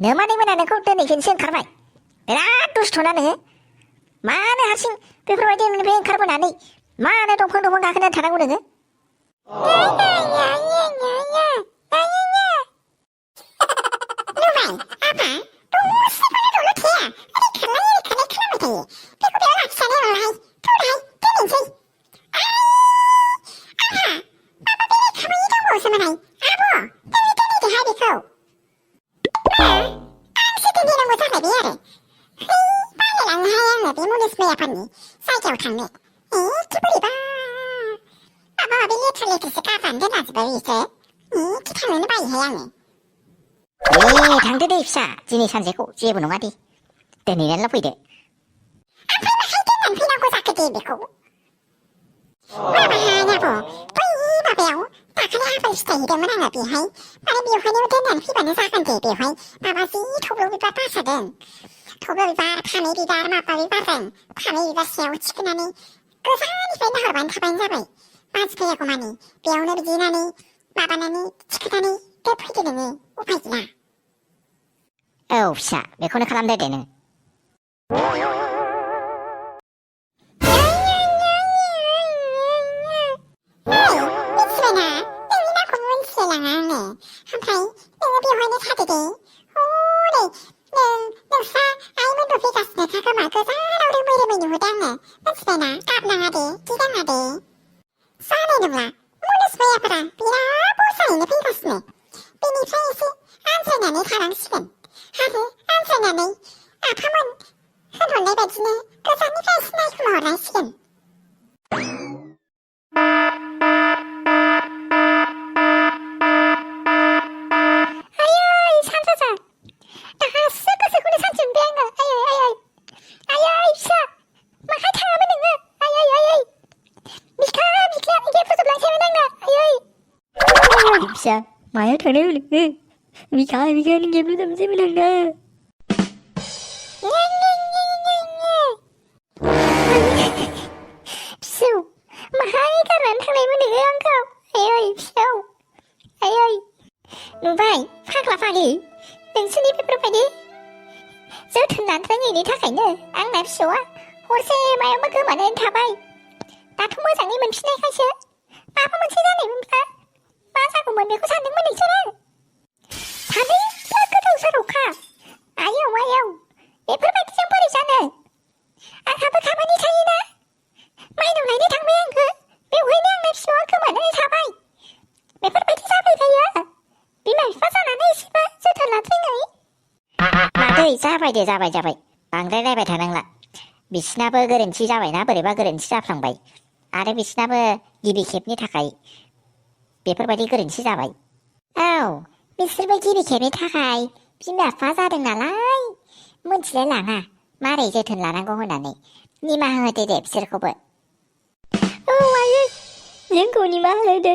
नोमानै मोना नोंखौ दिनैसो ओंखारबाय बिराद दुस्थ'ना नोङो मानो हारसिं बेफोरबायदि न'निफ्राय ओंखारबोनानै मानो दंफां गाखोनानै थानांगौ नोङो जायगायाव थांनो एखे बोरैबा माबा माबि लेथ्रा लेथ्रिसो गारनानै दोनलाजोब्बाय बिसोर एखे थांनोनो बायोहाय आङो थांदो दे फिसा दिनै सानसेखौ जेबो नङा दे दोनहैनानैल' फैदो ओमफ्राय माहाय दोननानै फैनांगौ जाखो दे बेखौ माबाहाय आब' बै माबायाव दाखालि आपेल फिथाइ हैदोंमोन आङो बेहाय माने बेवहायनो दोननानै फैबानो जागोन दे बेवहाय माबा जि थब्ल' बिबार बारसादों थब्ल' बिबार फामे बिबार माबा बिबारजों फामे बिबार सायाव थिखोनानै गोजाननिफ्राय नाहरबानो थाबानो जाबाय मानसि फैयागौ मानि बेयावनो बिदिनानै माबानानै थिखोनानै दोनफैदो नोङो उफाय गैया औ फिसा बेखौनो खालामदो दे नों मिथिबायना नोंनि नामखौ मिथिलायलाङा आङो ओमफ्राय नोङो बेवहायनो थादो दे हनै नोंस्रा आइमोनबो फैगासिनो खा खोमा गोजानाव रोमै रोमै नुहुरदों आङो मिथिबायना गाबनाङा दे गिनाङा दे जानाय नंला मुनुस मैयाफोरा बिराद बुरजायैनो फैगासिनो बेनिफ्राय एसे आनज्रायनानै थानांसिगोन आरो आनज्रायनानै आफामोन होनहरनाय बायदिनो गोजाननिफ्राय एसे नायखोमाहरनांसिगोन फिसा मायाव थांनो नोङो बिखा नों जेबो दामजेबो लांना फिसौ माहाय गारनानै थांनायमोन नोङो आंखौ आयै फिसौ आयै नुबाय फाग्ला फाग्लि नोंसोरनि बेफोरबायदि जोथोन लानो रोङैनि थाखायनो आंना फिसौआ हरसे मायावबा गोमानानै थाबाय दाथ' मोजाङै मोनफिननायखायसो माबा मोनसे जानायमोनब्ला मा जागौमोन बेखौ सानदोंमोन नोंसोरो सानैबो गोदाव सोरावखा आयौ बेफोरबायदिजों बोरै जानो आंहाबो खामानि थायोना माइनाव लायनो थांबाय आङो बेवहायनो आंना फिसौआ गोमानानै थाबाय बेफोरबायदि जाबाय थायो बिमा बिफा जानानै एसेबो जोथोन लानो रोङै मादै जाबाय दे जाबाय बांद्राय रायबाय थानांला बिसिनाबो गोरोन्थि जाबायना बोरैबा गोरोन्थि जाफ्लांबाय आरो बिसिनाबो गिबि खेबनि थाखाय बेफोरबायदि गोरोन्थि जाबाय औ बिसोरबो गिबि खेबनि थाखाय बिमा बिफा जादों नालाय मोनथिलाय लाङा मारै जोथोन लानांगौ होननानै निमाहा होदो दे बिसोरखौबो औ आयै जोंखौ निमाहा होदो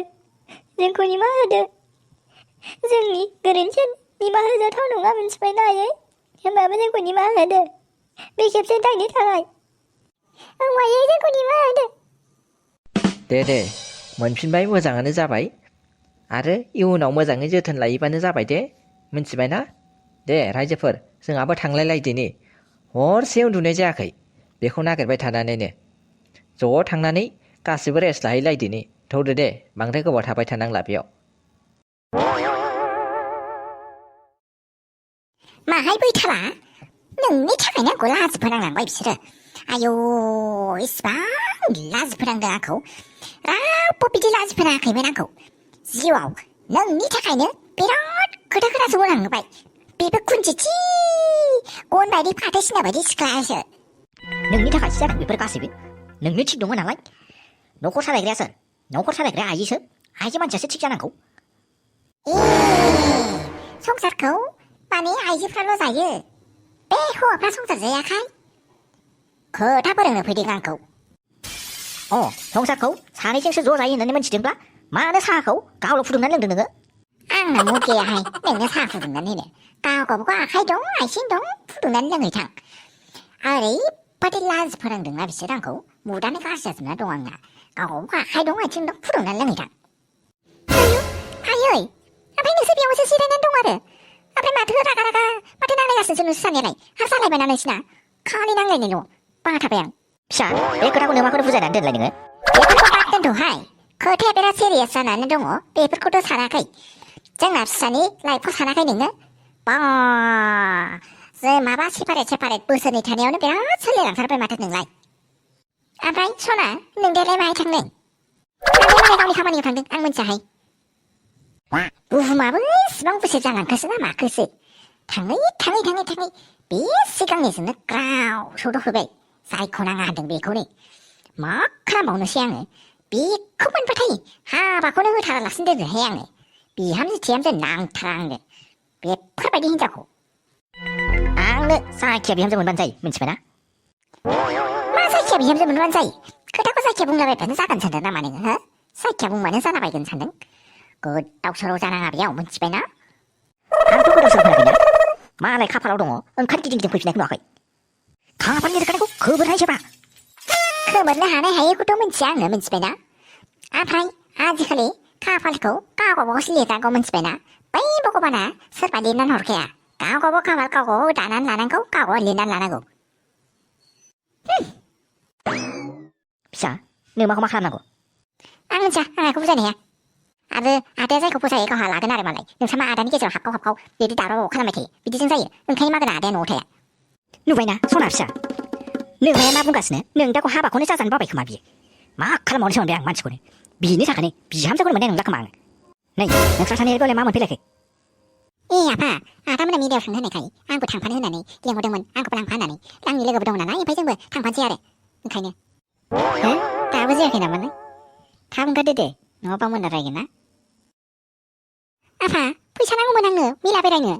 जोंनि गोरोन्थिया निमाहा होजाथाव नङा मिथिबायना आयै होमबाबो जोंखौ निमाहा होदो बे खेबसे थांनो थाखाय औ आयै जोंखौ निमाहा होदो दे मोनफिनबाय मोजाङानो जाबाय आरो इयुनाव मोजाङै जोथोन लायोबानो जाबाय दे मिथिबायना दे रायजोफोर जोंहाबो थांलायलायदोनि हरसे उन्दुनाय जायाखै बेखौ नागिरबाय थानानैनो ज' थांनानै गासिबो रेस्ट लाहैलायदोनि थौदो दे बांद्राय गोबाव थाबाय थानांला बेयाव माहाय बैथाला नोंनि थाखायनो आंखौ लाजि फोनांलांबाय बिसोरो आयौ इसिबां लाजि फोनांदों आंखौ रावबो बिदि लाजि फोनाङाखैमोन आंखौ जिउआव नोंनि थाखायनो बिराद खोथा बुंलांबाय बेबो खुन्थिथि गन बायदि फाथो सिना बायदि सिख्लायासो नोंनि थाखायसो जादों बेफोर गासैबो नोंनो थिग दङ नालाय न'खर सालायग्राया सोर न'खर सालायग्राया आइजोसो आइजो मानसियासो थिग जानांगौ संसारखौ माने आइजोफ्राल' जायो बे हौवाफ्रा संसार जायाखाय खोथा फोरोंनो फैदों आंखौ संसारखौ सानैजोंसो ज' जायो होननानै मिथिदोंब्ला मानो साहाखौ गावल' फुदुंनानै लोंदों नोङो आंना मुद गैयाहाय नोंनो साहा फुदुंनानै होनो गावबागाव आखाइ दं आइथिं दं फुदुंनानै लोंहैथां ओरैबादि लाजि फोनांदोंना बिसोर आंखौ मुदानो गाज्रि जाजोबना दं आंना गावबागाव आखाइ दं आइथिं दं फुदुंनानै लोंहैथां आयै ओमफ्राय नोंसोर बेयावसो जिरायनानै दं आरो ओमफ्राय माथो रागा रागा माथो नांलायगासिनो नोंसोर सानैयालाय हा जालायबायना नोंसिना खालि नांलायनायल' बाहा थाबाय आं फिसा बे खोथाखौ नों माखौनो बुजायनानै दोनलाय नोङो बेफोरखौ बाद दोनथ'हाय खोथाया बिराद सिरियास जानानै दङ बेफोरखौथ' सानाखै जोंना फिसानि लाइफखौ सानाखै नोङो बा जों माबा सेपारेट बोसोरनै थानायावनो बिराद सोलिलांथारबाय माथो नोंलाय ओमफ्राय सना नों देलाय माहाय थांनो माने गावनि खामानियाव थांदों आं मिथियाहाय बुहुमाबो इसिबां बोसोर जालांखोसो ना माखोसो थाङै बे सिगांनिजोंनो ग्राव सौदावफैबाय जायखौ नाङा होनदों बेखौनो मा खालामबावनोसै आङो बेखौ मोनबाथाय हाबाखौनो होथारालासिनो दोनोहाय आङो बिहामजो थिहामजो नांथारा आंनो बेफोरबायदि हिनजावखौ आंनो जायखिया बिहामजो मोनबानो जायो मिथिबायना मा जायखिया बिहामजो मोनबानो जायो खोथाखौ जायखिया बुंलाबायबानो जागोन सानदों नामा नोङो हो जायखिया बुंबानो जालाबायगोन सानदों गोदाव सोराव जानाङा बेयाव मिथिबायना आंथ' गोदाव सोराव खोनाखैना मालाय खाफालाव दङ ओंखार गिदिं फैफिननायखौ नुवाखै खाफालनि रोखानायखौ खोबोरनायसोबा खोमोरनो हानाय हायैखौथ' मिथिया आङो मिथिबायना ओमफ्राय आजिखालि खाफालखौ गाव गावबागावसो लिरनांगौ मिथिबायना बै भगबाना सोरबा लिरनानै हरखाया गाव गावबागाव खाफाल गाव गावबागाव दानानै लानांगौ गाव गाव लिरनानै लानांगौ फिसा नों माखौ मा खालामनांगौ आं मिथिया आं बेखौ बुजायनो हाया आरो आदाया जायखौ फसायो गावहा लागोन आरो मालाय नोंसा मा आदानि गेजेराव हाबखाव बिदि दावराव खालामबाय थायो बिदिजों जायो ओंखायनो मागोन आदाया न'आव थाया नुबायना सना फिसा नोंमाया मा बुंगासिनो नों दाखौ हाबाखौनो जाजानो बाबाय खोमा बियो मा खालामबावनोसो मोनबाय आं मानसिखौनो बिनि थाखायनो बिहामजोखौनो मोननाय नंला खोमा आं नै नोंस्रा सानैयालाय मा मोनफैलायखै ए आफा आदामोना मिडियाव थांनो होनायखाय आंबो थांफानो होननानै लेंहरदोंमोन आंखौबो लांफा होननानै आंनि लोगोबो दं नालाय ओमफ्राय जोंबो थांफानोसै आरो ओंखायनो हो दाबो जायाखै नामालाय थाब ओंखारदो दे नङाबा मोना रायगोन ना आफा फैसा नांगौमोन आंनो मेला बेरायनो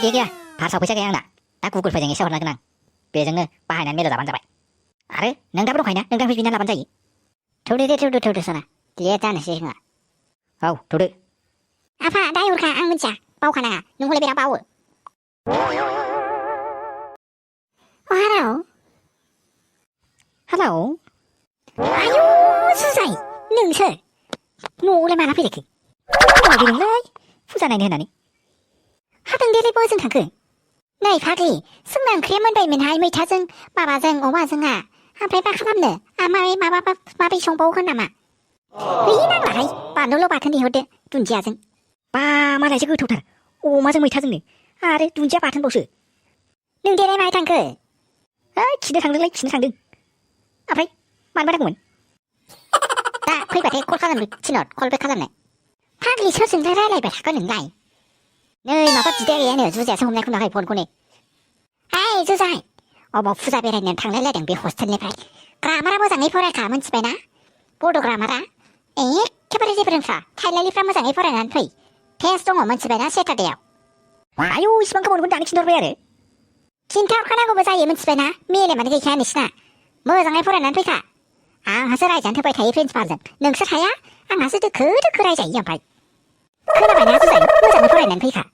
गैया फार्सआव फैसा गैया आंना दा गुगोल पेजों एसे हरनांगोन आं बेजोंनो बाहायनानै मेला जाबानो जाबाय आरो नों दाबो दंखायोना नों दाबो बिनानै लाबानो जायो थौदो सना लेट जानोसै जोंहा औ थौदो आफा दाय हरखा आं मिथिया बावखानाङा नों हले बिराद बावो हेलौ आयु जुजाय नोंसो न'आवलाय माला फैलायखो नोंलाय फुजा नायनो होननानै हादों देलाय ब'जों थांखो नै फाग्लि जोंना ओंख्रिया मोनबायमोनहाय मैथाजों माबाजों अमाजोंहा ओमफ्राय मा खालामनो आमाय माबोरै संबावगोन नामा नांलाहाय बानलुल' बाथोन देहरदो दुन्दियाजों बा मालायसो गोथावथार अमाजों मैथाजोंनो आरो दुन्दिया बाथोनबावसो नों देलाय माहाय थांखो खिनो थांदों ओमफ्राय मानोबा नांगौमोन दा फैबाथाय कल खालामनो थिनहर कल बेक खालामनो फाग्लि सोरजोंलाय रायलायबाय थागोन नोंलाय नै माबा बिदाया गैयानो जुजायासो हमनायखौ नुवाखै फनखौनो हाय जुजाय अबाव फुजा बेरायनो थांलायलायदों बे हस्टेलनिफ्राय ग्रामारा मोजाङै फरायखा मिथिबायना बड' ग्रामारा एखेबारे जेबो रोंफ्रा थाइलालिफ्रा मोजाङै फरायनानै फै टेस्ट दङ मिथिबायना सेटारडेआव आयौ इसिबां गोबावनिखौनो दानो खिन्थाहरबाय आरो खिन्थाहरखानांगौबो जायो मिथिबायना मेलेमानो गैखाया नोंसिना मोजाङै फरायनानै फैखा आंहासो रायजानो होबाय थायो प्रिन्सिपालजों नोंसोर हाया आंहासो दोखो रायजायो ओमफ्राय खोनाबायना जुजाय मोजाङै फरायनानै फैखा